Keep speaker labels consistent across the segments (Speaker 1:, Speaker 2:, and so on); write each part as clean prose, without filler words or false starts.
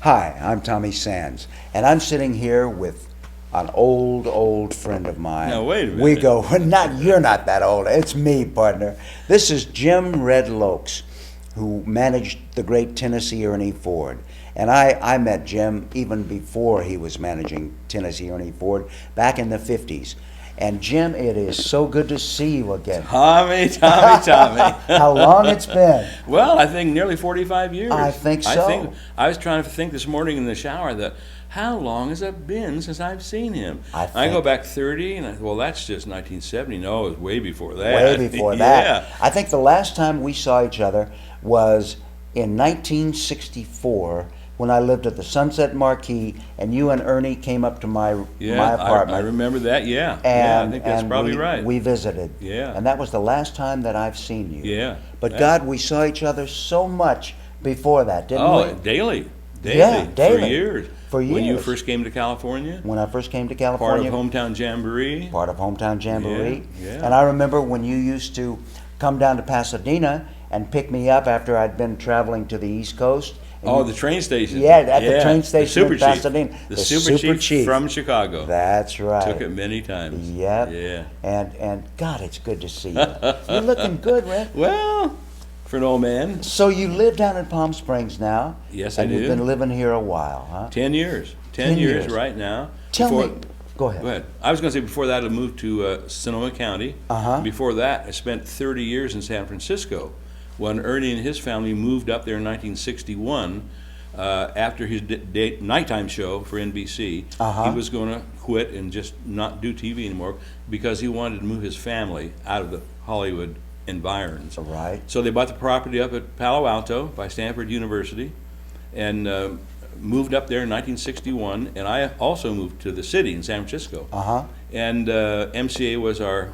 Speaker 1: Hi, I'm Tommy Sands, and I'm sitting here with an old friend of mine.
Speaker 2: Now, wait a minute.
Speaker 1: We go, you're not that old. It's me, partner. This is Jim Red Loakes, who managed the great Tennessee Ernie Ford. And I met Jim even before he was managing Tennessee Ernie Ford, back in the 50s. And Jim, it is so good to see you again.
Speaker 2: Tommy.
Speaker 1: How long it's been.
Speaker 2: Well, I think nearly 45 years.
Speaker 1: I think so.
Speaker 2: I was trying to think this morning in the shower that how long has it been since I've seen him?
Speaker 1: I
Speaker 2: go back 30, and well, that's just 1970. No, it was way before that.
Speaker 1: Way before that.
Speaker 2: Yeah.
Speaker 1: I think the last time we saw each other was in 1964 when I lived at the Sunset Marquis, and you and Ernie came up to my apartment.
Speaker 2: I remember that, yeah.
Speaker 1: And,
Speaker 2: I think that's probably right.
Speaker 1: We visited.
Speaker 2: Yeah.
Speaker 1: And that was the last time that I've seen you.
Speaker 2: Yeah.
Speaker 1: But God, we saw each other so much before that, didn't we?
Speaker 2: Oh, daily.
Speaker 1: Yeah, daily.
Speaker 2: For years.
Speaker 1: For years.
Speaker 2: When you first came to California?
Speaker 1: When I first came to
Speaker 2: Part
Speaker 1: California.
Speaker 2: of Hometown Jamboree?
Speaker 1: Part of Hometown Jamboree.
Speaker 2: Yeah.
Speaker 1: And I remember when you used to come down to Pasadena and pick me up after I'd been traveling to the East Coast.
Speaker 2: Oh, the train station.
Speaker 1: Yeah, at the train station in Pasadena.
Speaker 2: The Super Chief from Chicago.
Speaker 1: That's right.
Speaker 2: Took it many times.
Speaker 1: Yep.
Speaker 2: Yeah.
Speaker 1: And God, it's good to see you. You're looking good, Red.
Speaker 2: Well, for an old man.
Speaker 1: So you live down in Palm Springs now?
Speaker 2: Yes, I do.
Speaker 1: And you've been living here a while, huh?
Speaker 2: 10 years.
Speaker 1: 10 years
Speaker 2: right now.
Speaker 1: Tell me. Go ahead.
Speaker 2: Go ahead. I was going to say before that I moved to Sonoma County.
Speaker 1: Uh-huh.
Speaker 2: Before that I spent 30 years in San Francisco. When Ernie and his family moved up there in 1961, after his nighttime show for NBC,
Speaker 1: Uh-huh.
Speaker 2: he was going to quit and just not do TV anymore because he wanted to move his family out of the Hollywood environs.
Speaker 1: Right.
Speaker 2: So they bought the property up at Palo Alto by Stanford University and moved up there in 1961, and I also moved to the city in San Francisco.
Speaker 1: Uh-huh.
Speaker 2: And MCA was our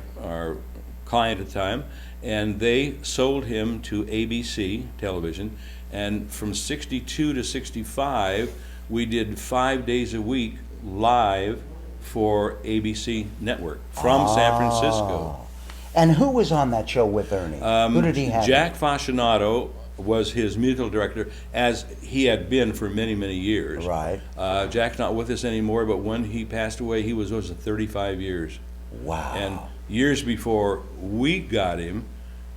Speaker 2: client at the time, and they sold him to ABC television, and from 62 to 65 we did 5 days a week live for ABC Network from San Francisco.
Speaker 1: And who was on that show with Ernie? Who did he have?
Speaker 2: Jack Fascinato was his musical director, as he had been for many years.
Speaker 1: Right.
Speaker 2: Jack's not with us anymore, but when he passed away, he was 35 years.
Speaker 1: Wow.
Speaker 2: And years before we got him,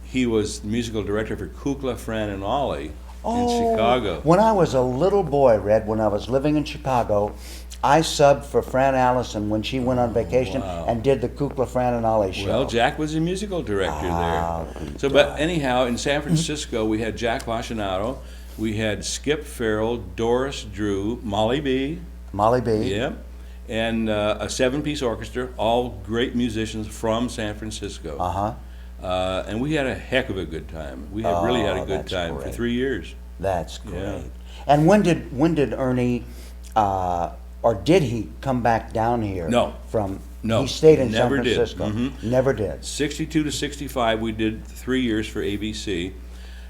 Speaker 2: he was musical director for Kukla, Fran, and Ollie in Chicago.
Speaker 1: When I was a little boy, Red, when I was living in Chicago, I subbed for Fran Allison when she went on vacation and did the Kukla, Fran, and Ollie show.
Speaker 2: Well, Jack was a musical director there. So, but anyhow, in San Francisco, we had Jack Fascinato, we had Skip Farrell, Doris Drew, Molly B.
Speaker 1: Molly B.
Speaker 2: Yep. And a 7-piece orchestra, all great musicians from San Francisco.
Speaker 1: Uh-huh.
Speaker 2: And we had a heck of a good time. We had really had a good
Speaker 1: that's
Speaker 2: time
Speaker 1: great.
Speaker 2: for 3 years.
Speaker 1: That's great.
Speaker 2: Yeah.
Speaker 1: And when did Ernie, or did he come back down here?
Speaker 2: No. No.
Speaker 1: He stayed in San
Speaker 2: Never did.
Speaker 1: Francisco.
Speaker 2: Mhm.
Speaker 1: Never did.
Speaker 2: 62 to 65, we did 3 years for ABC.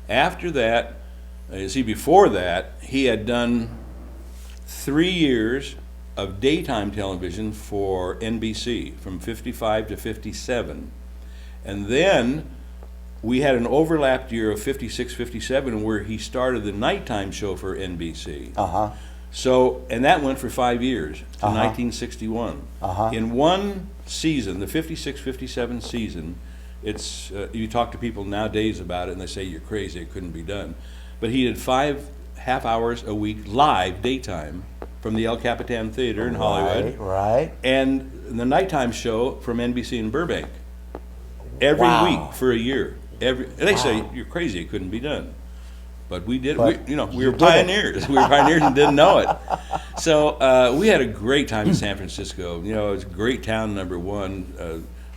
Speaker 2: After that, before that, he had done 3 years of daytime television for NBC from 55 to 57. And then we had an overlapped year of 56, 57 where he started the nighttime show for NBC.
Speaker 1: Uh-huh.
Speaker 2: So, and that went for 5 years to
Speaker 1: Uh-huh.
Speaker 2: 1961.
Speaker 1: Uh-huh.
Speaker 2: In one season, the 56, 57 season, it's you talk to people nowadays about it and they say you're crazy, it couldn't be done. But he did 5 half hours a week live daytime from the El Capitan Theater in Hollywood.
Speaker 1: Right.
Speaker 2: And the nighttime show from NBC in Burbank. Every
Speaker 1: Wow.
Speaker 2: week for a year. They say you're crazy, it couldn't be done. But we did.
Speaker 1: But
Speaker 2: We were pioneers. We were pioneers and didn't know it. So we had a great time in San Francisco. You know, it's a great town, number one.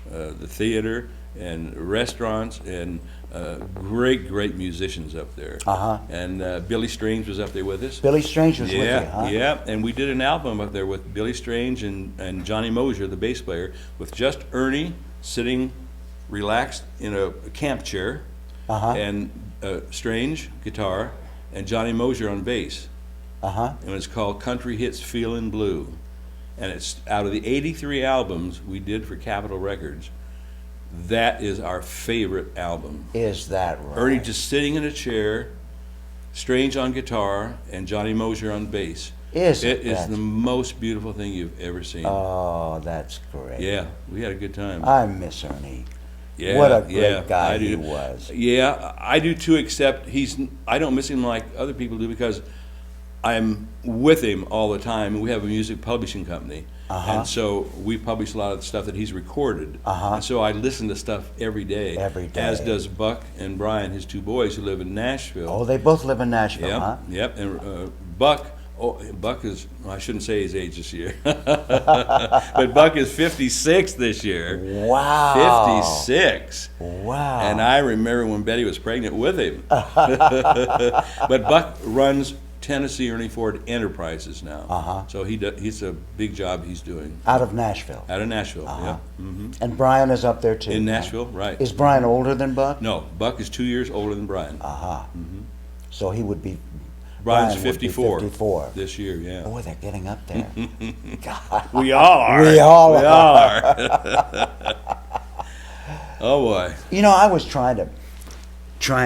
Speaker 2: The theater and restaurants and great musicians up there.
Speaker 1: Uh-huh.
Speaker 2: And Billy Strange was up there with us.
Speaker 1: Billy Strange was with you, huh?
Speaker 2: Yeah. And we did an album up there with Billy Strange and Johnny Mosier, the bass player, with just Ernie sitting relaxed in a camp chair,
Speaker 1: Uh-huh.
Speaker 2: and Strange guitar, and Johnny Mosier on bass.
Speaker 1: Uh-huh.
Speaker 2: And it's called Country Hits Feelin' Blue. And it's out of the 83 albums we did for Capitol Records, that is our favorite album.
Speaker 1: Is that right?
Speaker 2: Ernie just sitting in a chair, Strange on guitar, and Johnny Mosier on bass.
Speaker 1: Is
Speaker 2: It is
Speaker 1: that-
Speaker 2: the most beautiful thing you've ever seen.
Speaker 1: Oh, that's great.
Speaker 2: Yeah, we had a good time.
Speaker 1: I miss Ernie.
Speaker 2: Yeah,
Speaker 1: What a great
Speaker 2: yeah,
Speaker 1: guy
Speaker 2: I
Speaker 1: he
Speaker 2: do.
Speaker 1: was.
Speaker 2: Yeah, I do too, except I don't miss him like other people do because I'm with him all the time, and we have a music publishing company. And so we publish a lot of the stuff that he's recorded. And so I listen to stuff every day.
Speaker 1: Every day.
Speaker 2: As does Buck and Brian, his two boys who live in Nashville.
Speaker 1: Oh, they both live in Nashville,
Speaker 2: Yep,
Speaker 1: huh?
Speaker 2: yep. And Buck is, well, I shouldn't say his age this year, but Buck is 56 this year.
Speaker 1: Wow.
Speaker 2: 56.
Speaker 1: Wow.
Speaker 2: And I remember when Betty was pregnant with him. But Buck runs Tennessee Ernie Ford Enterprises now. So he's a big job he's doing.
Speaker 1: Out of Nashville.
Speaker 2: Out of Nashville, yeah.
Speaker 1: And Brian is up there too.
Speaker 2: In
Speaker 1: huh?
Speaker 2: Nashville, right.
Speaker 1: Is Brian older than Buck?
Speaker 2: No, Buck is 2 years older than Brian.
Speaker 1: So he would be.
Speaker 2: Brian's
Speaker 1: Brian would be
Speaker 2: 54,
Speaker 1: 54.
Speaker 2: this year, yeah.
Speaker 1: Boy, they're getting up there. God.
Speaker 2: We all are.
Speaker 1: We all
Speaker 2: We all are. Oh boy.
Speaker 1: You know, I was trying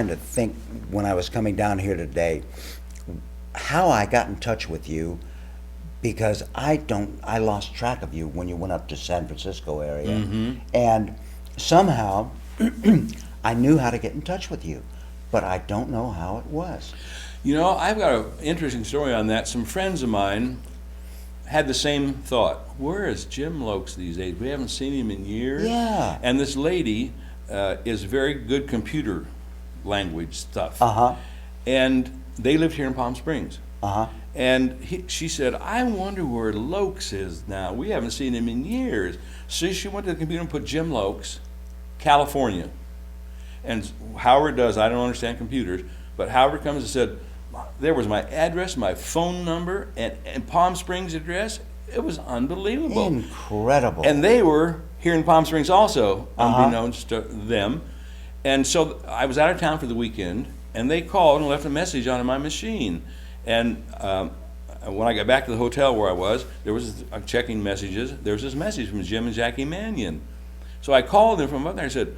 Speaker 1: to think when I was coming down here today how I got in touch with you, because I lost track of you when you went up to San Francisco area. And somehow I knew how to get in touch with you, but I don't know how it was.
Speaker 2: You know, I've got an interesting story on that. Some friends of mine had the same thought. Where is Jim Loakes these days? We haven't seen him in years.
Speaker 1: Yeah.
Speaker 2: And this lady is very good computer language stuff. And they lived here in Palm Springs. And she said, I wonder where Loakes is now. We haven't seen him in years. So she went to the computer and put Jim Loakes, California. And Howard does, I don't understand computers, but Howard comes and said, there was my address, my phone number, and Palm Springs address. It was unbelievable.
Speaker 1: Incredible.
Speaker 2: And they were here in Palm Springs also, unbeknownst to them. And so I was out of town for the weekend, and they called and left a message on my machine. And when I got back to the hotel where I was, there was checking messages. There was this message from Jim and Jackie Mannion. So I called them from up there and said,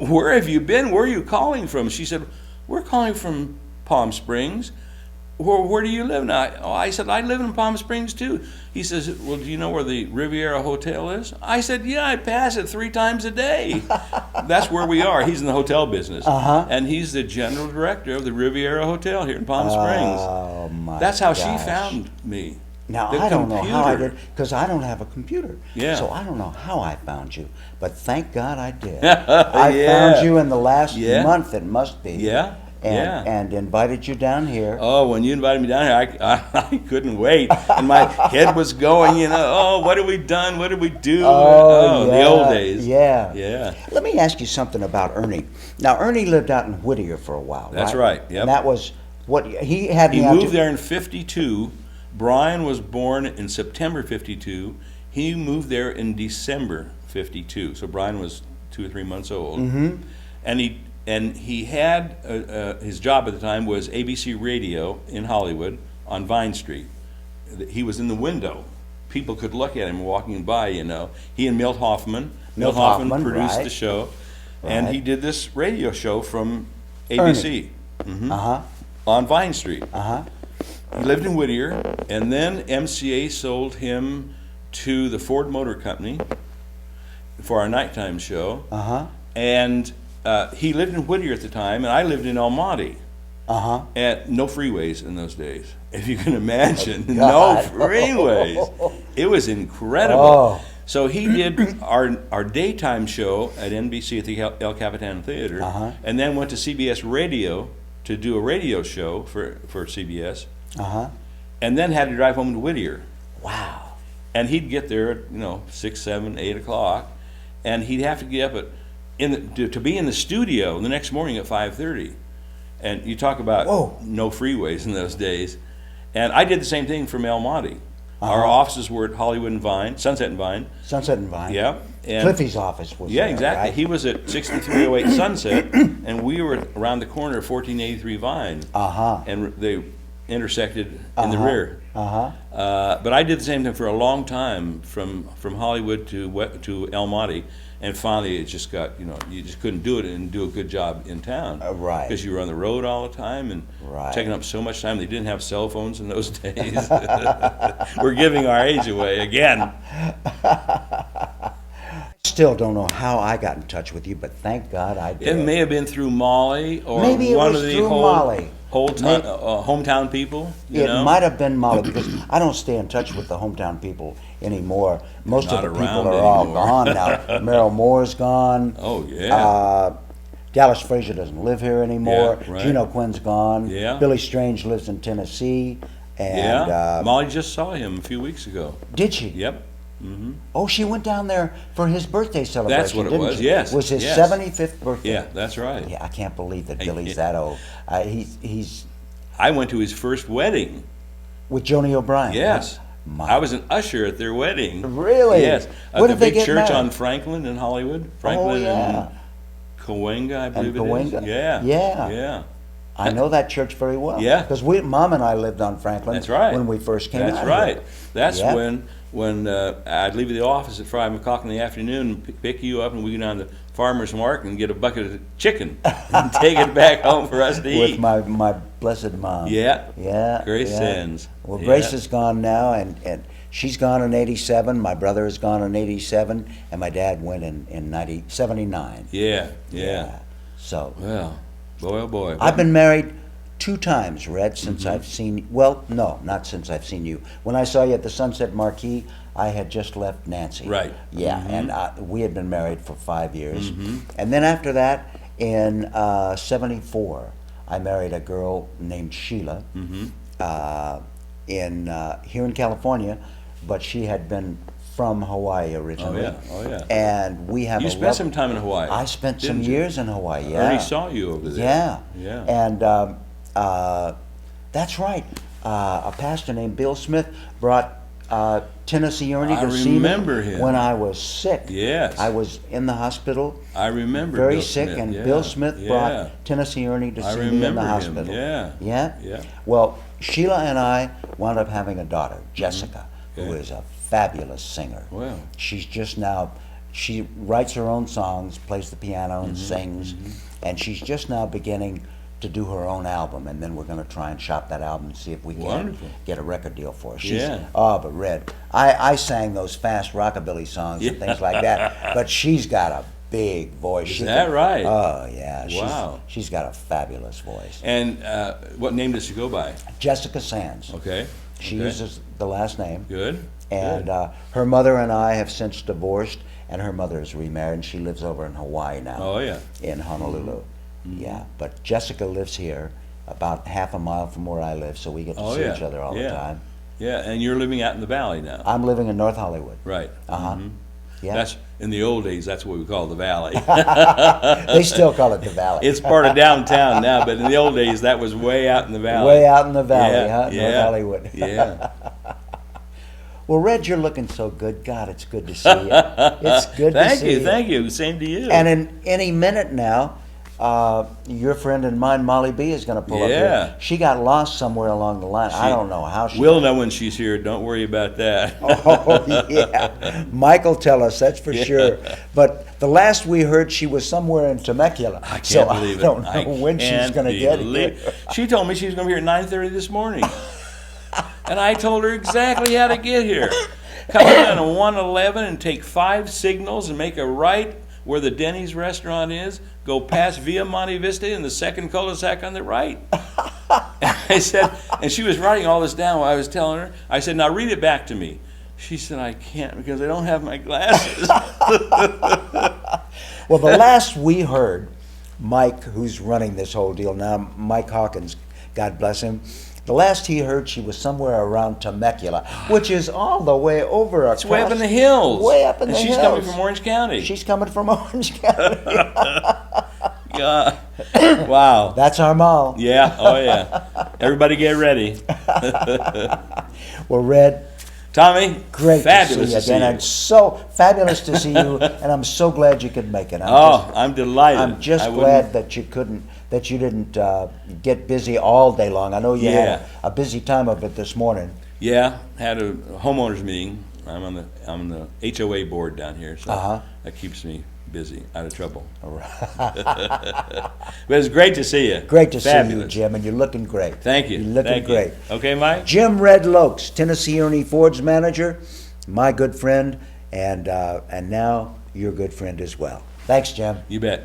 Speaker 2: where have you been? Where are you calling from? She said, we're calling from Palm Springs. Where do you live now? I said, I live in Palm Springs too. He says, well, do you know where the Riviera Hotel is? I said, yeah, I pass it 3 times a day. That's where we are. He's in the hotel business. And he's the general director of the Riviera Hotel here in Palm Springs.
Speaker 1: Oh, my
Speaker 2: That's how she
Speaker 1: gosh.
Speaker 2: found me.
Speaker 1: Now,
Speaker 2: The
Speaker 1: I don't know how I
Speaker 2: computer.
Speaker 1: did, because I don't have a computer.
Speaker 2: Yeah.
Speaker 1: So I don't know how I found you, but thank God I did. I found you in the last
Speaker 2: Yeah.
Speaker 1: month, it must be.
Speaker 2: Yeah.
Speaker 1: And invited you down here.
Speaker 2: Oh, when you invited me down here, I couldn't wait. And my head was going, oh, what have we done? What did we do? The old days.
Speaker 1: Yeah.
Speaker 2: Yeah.
Speaker 1: Let me ask you something about Ernie. Now, Ernie lived out in Whittier for a while,
Speaker 2: That's right, yep.
Speaker 1: And that was what he had me
Speaker 2: He
Speaker 1: out
Speaker 2: moved
Speaker 1: to-
Speaker 2: there in 52. Brian was born in September 52. He moved there in December 52. So Brian was 2 or 3 months old. And he had his job at the time was ABC Radio in Hollywood on Vine Street. He was in the window. People could look at him walking by, He and Milt Hoffman. Milt Hoffman produced
Speaker 1: right.
Speaker 2: the show. And
Speaker 1: Right.
Speaker 2: he did this radio show from ABC. On Vine Street. He lived in Whittier, and then MCA sold him to the Ford Motor Company for our nighttime show. And he lived in Whittier at the time, and I lived in El Monte. And no freeways in those days, if you can imagine. No
Speaker 1: God.
Speaker 2: freeways. It was incredible.
Speaker 1: Oh.
Speaker 2: So he did our daytime show at NBC at the El Capitan Theater, and then went to CBS Radio to do a radio show for CBS, and then had to drive home to Whittier.
Speaker 1: Wow.
Speaker 2: And he'd get there at 6, 7, 8 o'clock, and he'd have to get up to be in the studio the next morning at 5:30. And you talk about no freeways in those days. And I did the same thing from El Monte. Our offices were at Hollywood and Vine, Sunset and Vine.
Speaker 1: Sunset and Vine.
Speaker 2: Yeah. And
Speaker 1: Cliffy's office was there,
Speaker 2: exactly.
Speaker 1: right?
Speaker 2: He was at 6308 Sunset, and we were around the corner of 1483 Vine. And they intersected in the rear. But I did the same thing for a long time, from Hollywood to El Monte, And finally, it just got, you just couldn't do it and do a good job in town.
Speaker 1: Right.
Speaker 2: Because you were on the road all the time and
Speaker 1: Right.
Speaker 2: taking up so much time. They didn't have cell phones in those days. We're giving our age away again.
Speaker 1: Still don't know how I got in touch with you, but thank God I did.
Speaker 2: It may have been through Molly or
Speaker 1: Maybe it
Speaker 2: one
Speaker 1: was
Speaker 2: of the
Speaker 1: through Molly.
Speaker 2: hometown people. You
Speaker 1: It
Speaker 2: know?
Speaker 1: might have been Molly, because I don't stay in touch with the hometown people anymore. Most
Speaker 2: Not
Speaker 1: of the people
Speaker 2: around
Speaker 1: are all
Speaker 2: anymore.
Speaker 1: gone now. Merrill Moore's gone.
Speaker 2: Oh, yeah.
Speaker 1: Dallas Frazier doesn't live here anymore.
Speaker 2: Yeah, right.
Speaker 1: Gino Quinn's gone.
Speaker 2: Yeah.
Speaker 1: Billy Strange lives in Tennessee. And
Speaker 2: Yeah. Molly just saw him a few weeks ago.
Speaker 1: did she?
Speaker 2: Yep. Mm-hmm.
Speaker 1: Oh, she went down there for his birthday celebration.
Speaker 2: That's what it
Speaker 1: didn't
Speaker 2: was,
Speaker 1: she?
Speaker 2: yes,
Speaker 1: Was his
Speaker 2: yes.
Speaker 1: 75th birthday?
Speaker 2: Yeah, that's right.
Speaker 1: Yeah, I can't believe that
Speaker 2: Hey,
Speaker 1: Billy's
Speaker 2: it-
Speaker 1: that old. He's
Speaker 2: I went to his first wedding.
Speaker 1: with Joni O'Brien.
Speaker 2: Yes.
Speaker 1: My-
Speaker 2: I was an usher at their wedding.
Speaker 1: Really?
Speaker 2: Yes. At
Speaker 1: Where
Speaker 2: the
Speaker 1: did they
Speaker 2: big
Speaker 1: get
Speaker 2: church
Speaker 1: married?
Speaker 2: on Franklin in Hollywood. Franklin
Speaker 1: yeah.
Speaker 2: and Cahuenga, I believe
Speaker 1: Cahuenga?
Speaker 2: it is. Yeah.
Speaker 1: Yeah.
Speaker 2: Yeah.
Speaker 1: I know that church very well.
Speaker 2: Yeah.
Speaker 1: Because Mom and I lived on Franklin.
Speaker 2: That's right.
Speaker 1: When we first came
Speaker 2: That's
Speaker 1: out
Speaker 2: right.
Speaker 1: here.
Speaker 2: That's
Speaker 1: Yeah.
Speaker 2: when I'd leave the office at 5 o'clock in the afternoon and pick you up, and we go down to Farmer's Market and get a bucket of chicken and take it back home for us to
Speaker 1: With
Speaker 2: eat.
Speaker 1: my blessed mom.
Speaker 2: Yeah.
Speaker 1: Yeah.
Speaker 2: Grace
Speaker 1: yeah.
Speaker 2: Sands.
Speaker 1: Well,
Speaker 2: Yeah.
Speaker 1: Grace is gone now, and she's gone in 87. My brother is gone in 87, and my dad went in 79.
Speaker 2: Yeah. Yeah.
Speaker 1: So
Speaker 2: Well, boy, oh boy.
Speaker 1: I've been married 2 times, Red, since
Speaker 2: Mm-hmm.
Speaker 1: I've seen. Well, no, not since I've seen you. When I saw you at the Sunset Marquee, I had just left Nancy.
Speaker 2: Right.
Speaker 1: Yeah,
Speaker 2: Mhm.
Speaker 1: and we had been married for 5 years,
Speaker 2: Mhm.
Speaker 1: and then after that, in '74, I married a girl named Sheila.
Speaker 2: Mhm.
Speaker 1: Here in California, but she had been from Hawaii
Speaker 2: Oh,
Speaker 1: originally.
Speaker 2: yeah. Oh, yeah.
Speaker 1: And we have
Speaker 2: You
Speaker 1: a
Speaker 2: spent some time in Hawaii.
Speaker 1: I spent some
Speaker 2: didn't you?
Speaker 1: years in Hawaii. Yeah.
Speaker 2: Ernie saw you over there.
Speaker 1: Yeah.
Speaker 2: Yeah.
Speaker 1: And that's right. A pastor named Bill Smith brought Tennessee Ernie
Speaker 2: I
Speaker 1: to see me
Speaker 2: remember him.
Speaker 1: when I was sick.
Speaker 2: Yes.
Speaker 1: I was in the hospital,
Speaker 2: I remember
Speaker 1: very
Speaker 2: Bill
Speaker 1: sick,
Speaker 2: Smith.
Speaker 1: and
Speaker 2: Yeah.
Speaker 1: Bill Smith
Speaker 2: Yeah.
Speaker 1: brought Tennessee Ernie to
Speaker 2: I
Speaker 1: see me in
Speaker 2: remember
Speaker 1: the
Speaker 2: him.
Speaker 1: hospital.
Speaker 2: Yeah.
Speaker 1: Yeah?
Speaker 2: Yeah.
Speaker 1: Well, Sheila and I wound up having a daughter, Jessica, who
Speaker 2: Okay.
Speaker 1: is a fabulous singer.
Speaker 2: Well.
Speaker 1: She's just now, she writes her own songs, plays the piano and sings, and she's just now beginning to do her own album, and then we're going to try and shop that album and see if we can
Speaker 2: Wonderful.
Speaker 1: get a record deal for her. She's,
Speaker 2: Yeah.
Speaker 1: Oh, but Red, I sang those fast rockabilly songs and
Speaker 2: Yeah.
Speaker 1: things like that, but she's got a big voice.
Speaker 2: Is
Speaker 1: She
Speaker 2: that
Speaker 1: can-
Speaker 2: right?
Speaker 1: Oh, yeah.
Speaker 2: Wow.
Speaker 1: She's got a fabulous voice.
Speaker 2: And what name does she go by?
Speaker 1: Jessica Sands.
Speaker 2: Okay.
Speaker 1: She
Speaker 2: Okay.
Speaker 1: uses the last name.
Speaker 2: Good.
Speaker 1: And
Speaker 2: Good.
Speaker 1: her mother and I have since divorced, and her mother is remarried, and she lives over in Hawaii now,
Speaker 2: Oh, yeah.
Speaker 1: in Honolulu. Yeah, but Jessica lives here, about half a mile from where I live, so we get to
Speaker 2: Oh,
Speaker 1: see
Speaker 2: yeah.
Speaker 1: each other all
Speaker 2: Yeah.
Speaker 1: the time.
Speaker 2: Yeah, and you're living out in the valley now.
Speaker 1: I'm living in North Hollywood.
Speaker 2: Right.
Speaker 1: Uh-huh.
Speaker 2: Mhm.
Speaker 1: Yeah.
Speaker 2: That's in the old days. That's what we call the valley.
Speaker 1: They still call it the Valley.
Speaker 2: It's part of downtown now, but in the old days, that was way out in the valley.
Speaker 1: way out in the valley,
Speaker 2: Yeah,
Speaker 1: huh? North
Speaker 2: yeah,
Speaker 1: Hollywood.
Speaker 2: Yeah.
Speaker 1: Well, Red, you're looking so good. God, it's good to see you. It's good to
Speaker 2: Thank
Speaker 1: see
Speaker 2: you. Thank you. Same to you.
Speaker 1: And in any minute now, your friend and mine, Molly B, is going to pull up
Speaker 2: Yeah.
Speaker 1: here. She got lost somewhere along the line. I don't know how she.
Speaker 2: We'll know when she's here. Don't worry about that.
Speaker 1: Oh, yeah. Mike'll tell us, that's for sure. But the last we heard, she was somewhere in Temecula.
Speaker 2: I can't
Speaker 1: so
Speaker 2: believe it.
Speaker 1: I don't know when she's
Speaker 2: can't
Speaker 1: going to get
Speaker 2: believe
Speaker 1: here.
Speaker 2: it. She told me she was going to be here at 9:30 this morning. And I told her exactly how to get here. Come in on 111 and take 5 signals and make a right where the Denny's restaurant is. Go past Via Monte Vista in the second cul-de-sac on the right. I said, and she was writing all this down while I was telling her. I said, now read it back to me. She said, I can't because I don't have my glasses.
Speaker 1: Well, the last we heard, Mike, who's running this whole deal now, Mike Hawkins, God bless him, the last he heard, she was somewhere around Temecula, which is all the way over across.
Speaker 2: It's way up in the hills.
Speaker 1: Way up in
Speaker 2: and
Speaker 1: the
Speaker 2: she's
Speaker 1: hills.
Speaker 2: coming from Orange County.
Speaker 1: She's coming from Orange County.
Speaker 2: Yeah. Wow.
Speaker 1: That's our mall.
Speaker 2: Yeah. Oh, yeah. Everybody get ready.
Speaker 1: Well, Red,
Speaker 2: Tommy,
Speaker 1: great
Speaker 2: fabulous
Speaker 1: to see you again.
Speaker 2: you.
Speaker 1: And so fabulous to see you, and I'm so glad you could make it.
Speaker 2: I'm delighted.
Speaker 1: I'm just
Speaker 2: I
Speaker 1: glad that you didn't get busy all day long. I know you
Speaker 2: Yeah.
Speaker 1: had a busy time of it this morning.
Speaker 2: Yeah, had a homeowners meeting I'm on the HOA board down here, so
Speaker 1: Uh-huh.
Speaker 2: that keeps me busy, out of trouble. But it's great to see you.
Speaker 1: Great to see you,
Speaker 2: Fabulous.
Speaker 1: Jim, and you're looking great.
Speaker 2: Thank you.
Speaker 1: You're looking
Speaker 2: Thank you.
Speaker 1: great.
Speaker 2: Okay, Mike?
Speaker 1: Jim Red Loakes, Tennessee Ernie Ford's manager, my good friend, and now your good friend as well. Thanks, Jim.
Speaker 2: You bet.